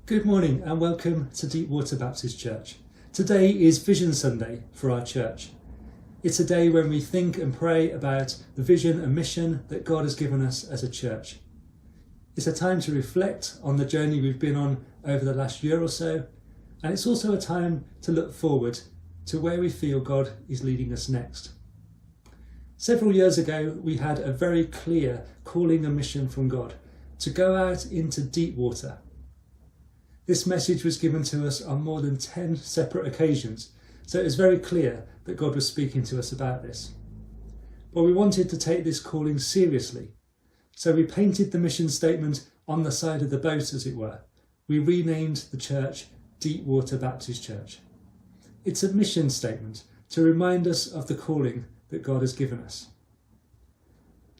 Good morning and welcome to Deepwater Baptist Church. Today is Vision Sunday for our church. It's a day when we think and pray about the vision and mission that God has given us as a church. It's a time to reflect on the journey we've been on over the last year or so, and it's also a time to look forward to where we feel God is leading us next. Several years ago, we had a very clear calling and mission from God to go out into deep water. This message was given to us on more than 10 separate occasions, so it was very clear that God was speaking to us about this. But we wanted to take this calling seriously, so we painted the mission statement on the side of the boat, as it were. We renamed the church Deepwater Baptist Church. It's a mission statement to remind us of the calling that God has given us.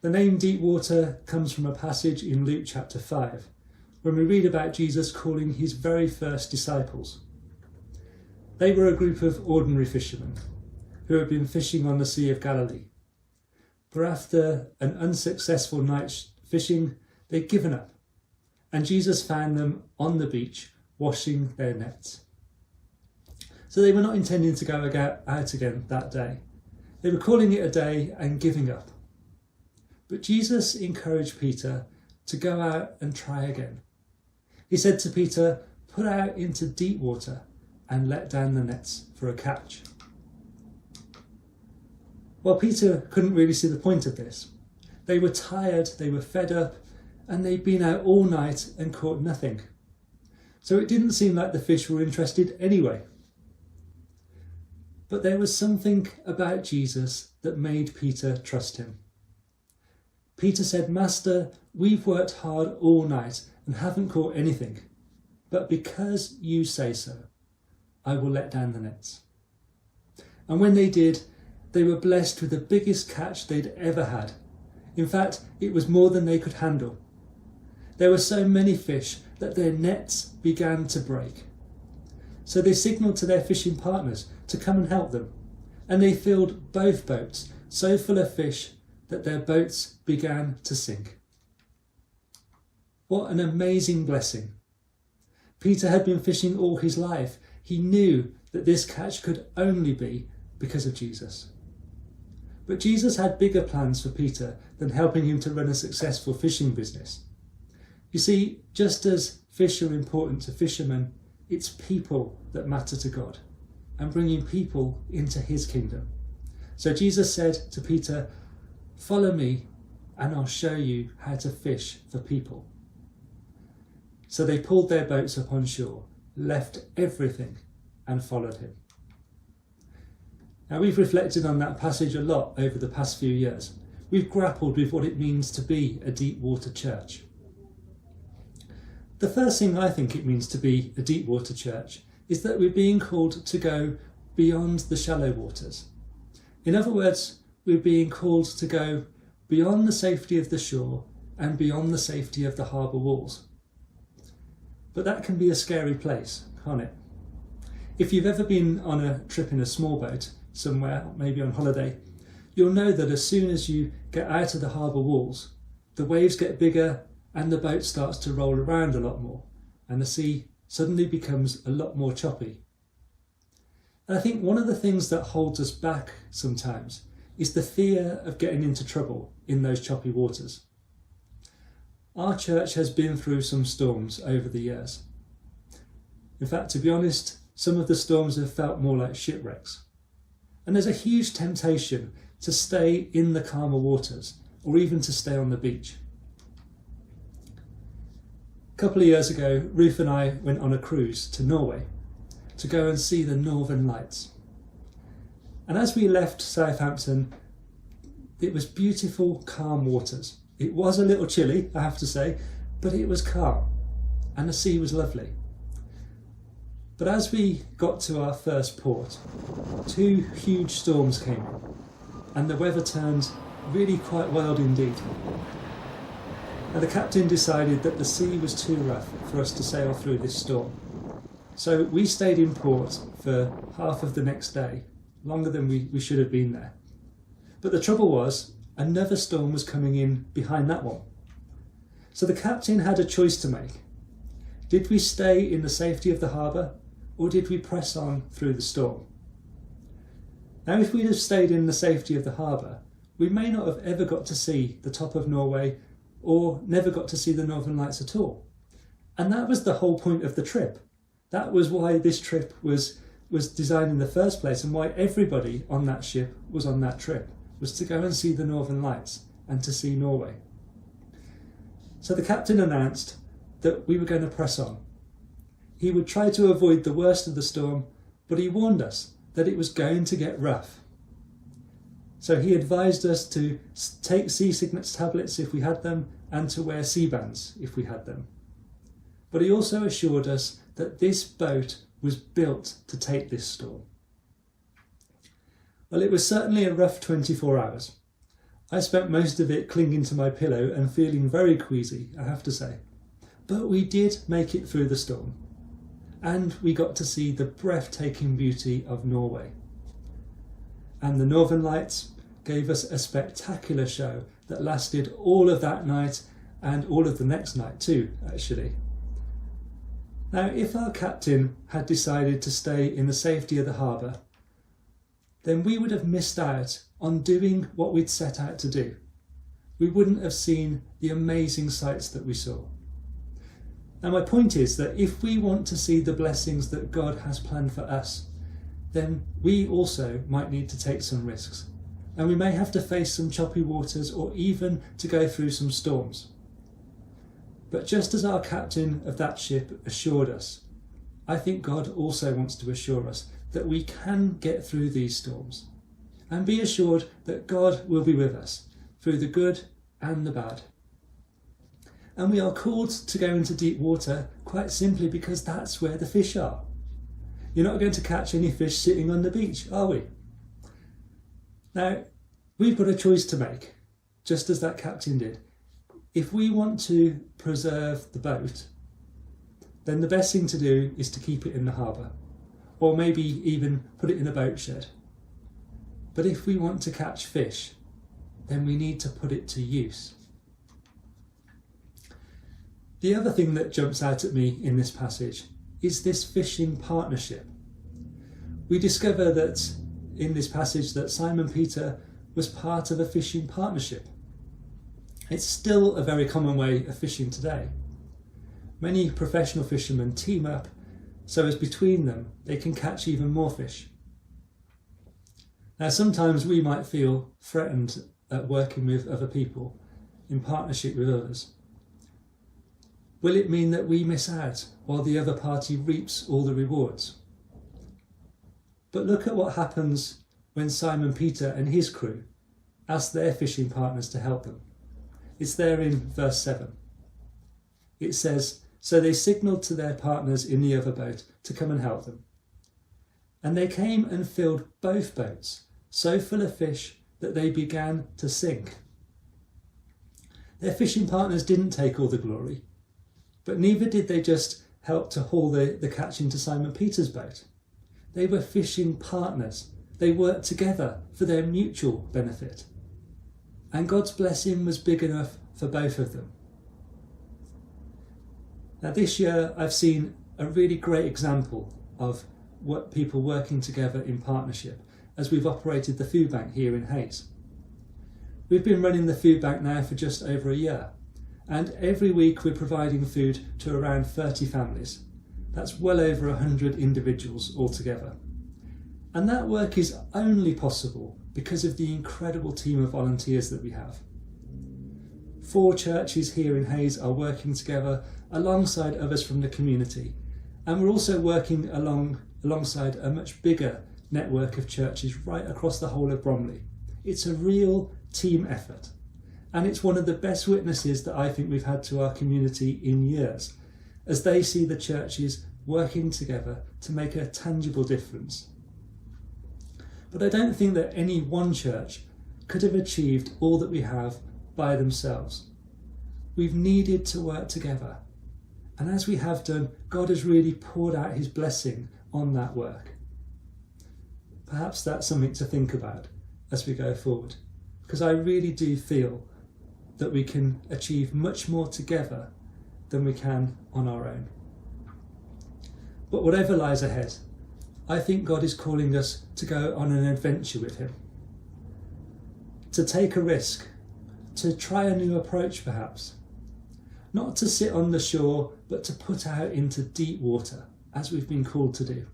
The name Deepwater comes from a passage in Luke chapter 5, when we read about Jesus calling his very first disciples. They were a group of ordinary fishermen who had been fishing on the Sea of Galilee. But after an unsuccessful night's fishing, they'd given up, and Jesus found them on the beach washing their nets. So they were not intending to go out again that day. They were calling it a day and giving up. But Jesus encouraged Peter to go out and try again. He said to Peter, "Put out into deep water and let down the nets for a catch." Well, Peter couldn't really see the point of this. They were tired, they were fed up, and they'd been out all night and caught nothing. So it didn't seem like the fish were interested anyway. But there was something about Jesus that made Peter trust him. Peter said, "Master, we've worked hard all night and haven't caught anything, but because you say so, I will let down the nets." And when they did, they were blessed with the biggest catch they'd ever had. In fact, it was more than they could handle. There were so many fish that their nets began to break. So they signalled to their fishing partners to come and help them, and they filled both boats so full of fish that their boats began to sink. What an amazing blessing. Peter had been fishing all his life. He knew that this catch could only be because of Jesus. But Jesus had bigger plans for Peter than helping him to run a successful fishing business. You see, just as fish are important to fishermen, it's people that matter to God, and bringing people into his kingdom. So Jesus said to Peter, "Follow me and I'll show you how to fish for people." So they pulled their boats up on shore, left everything and followed him. Now, we've reflected on that passage a lot over the past few years. We've grappled with what it means to be a deep water church. The first thing I think it means to be a deep water church is that we're being called to go beyond the shallow waters. In other words, we're being called to go beyond the safety of the shore and beyond the safety of the harbour walls. But that can be a scary place, can't it? If you've ever been on a trip in a small boat somewhere, maybe on holiday, you'll know that as soon as you get out of the harbour walls, the waves get bigger and the boat starts to roll around a lot more, and the sea suddenly becomes a lot more choppy. And I think one of the things that holds us back sometimes is the fear of getting into trouble in those choppy waters. Our church has been through some storms over the years. In fact, to be honest, some of the storms have felt more like shipwrecks. And there's a huge temptation to stay in the calmer waters, or even to stay on the beach. A couple of years ago, Ruth and I went on a cruise to Norway to go and see the Northern Lights. And as we left Southampton, it was beautiful, calm waters. It was a little chilly, I have to say, but it was calm and the sea was lovely. But as we got to our first port, two huge storms came in and the weather turned really quite wild indeed. And the captain decided that the sea was too rough for us to sail through this storm. So we stayed in port for half of the next day, longer than we should have been there. But the trouble was, another storm was coming in behind that one. So the captain had a choice to make. Did we stay in the safety of the harbour, or did we press on through the storm? Now, if we'd have stayed in the safety of the harbour, we may not have ever got to see the top of Norway, or never got to see the Northern Lights at all. And that was the whole point of the trip. That was why this trip was designed in the first place, and why everybody on that ship was on that trip, was to go and see the Northern Lights and to see Norway. So the captain announced that we were going to press on. He would try to avoid the worst of the storm, but he warned us that it was going to get rough. So he advised us to take sea sickness tablets if we had them, and to wear sea bands if we had them. But he also assured us that this boat was built to take this storm. Well, it was certainly a rough 24 hours. I spent most of it clinging to my pillow and feeling very queasy, I have to say. But we did make it through the storm, and we got to see the breathtaking beauty of Norway. And the Northern Lights gave us a spectacular show that lasted all of that night and all of the next night too, actually. Now, if our captain had decided to stay in the safety of the harbour, then we would have missed out on doing what we'd set out to do. We wouldn't have seen the amazing sights that we saw. Now, my point is that if we want to see the blessings that God has planned for us, then we also might need to take some risks. And we may have to face some choppy waters, or even to go through some storms. But just as our captain of that ship assured us, I think God also wants to assure us that we can get through these storms, and be assured that God will be with us through the good and the bad. And we are called to go into deep water quite simply because that's where the fish are. You're not going to catch any fish sitting on the beach, are we? Now, we've got a choice to make, just as that captain did. If we want to preserve the boat, then the best thing to do is to keep it in the harbour, or maybe even put it in a boat shed. But if we want to catch fish, then we need to put it to use. The other thing that jumps out at me in this passage is this fishing partnership. We discover that in this passage that Simon Peter was part of a fishing partnership. It's still a very common way of fishing today. Many professional fishermen team up so as between them they can catch even more fish. Now, sometimes we might feel threatened at working with other people in partnership with others. Will it mean that we miss out while the other party reaps all the rewards? But look at what happens when Simon Peter and his crew ask their fishing partners to help them. It's there in verse 7. It says, "So they signalled to their partners in the other boat to come and help them. And they came and filled both boats so full of fish that they began to sink." Their fishing partners didn't take all the glory, but neither did they just help to haul the catch into Simon Peter's boat. They were fishing partners. They worked together for their mutual benefit. And God's blessing was big enough for both of them. Now, this year I've seen a really great example of what people working together in partnership as we've operated the food bank here in Hayes. We've been running the food bank now for just over a year, and every week we're providing food to around 30 families. That's well over 100 individuals altogether. And that work is only possible because of the incredible team of volunteers that we have. 4 churches here in Hayes are working together alongside others from the community, and we're also working alongside a much bigger network of churches right across the whole of Bromley. It's a real team effort, and it's one of the best witnesses that I think we've had to our community in years, as they see the churches working together to make a tangible difference. But I don't think that any one church could have achieved all that we have by themselves. We've needed to work together, and as we have done, God has really poured out his blessing on that work. Perhaps that's something to think about as we go forward, because I really do feel that we can achieve much more together than we can on our own. But whatever lies ahead, I think God is calling us to go on an adventure with him, to take a risk, to try a new approach perhaps, not to sit on the shore, but to put out into deep water, as we've been called to do,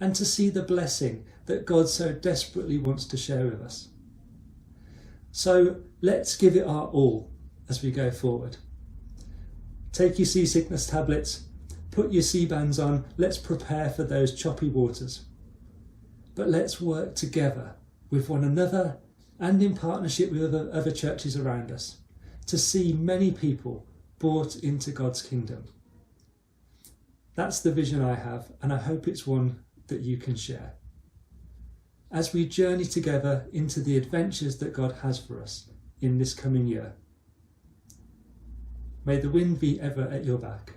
and to see the blessing that God so desperately wants to share with us. So let's give it our all as we go forward. Take your seasickness tablets, put your sea bands on, let's prepare for those choppy waters. But let's work together with one another and in partnership with other churches around us to see many people brought into God's kingdom. That's the vision I have, and I hope it's one that you can share. As we journey together into the adventures that God has for us in this coming year. May the wind be ever at your back,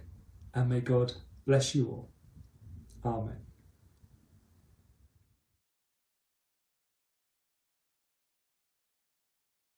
and may God bless you all. Amen.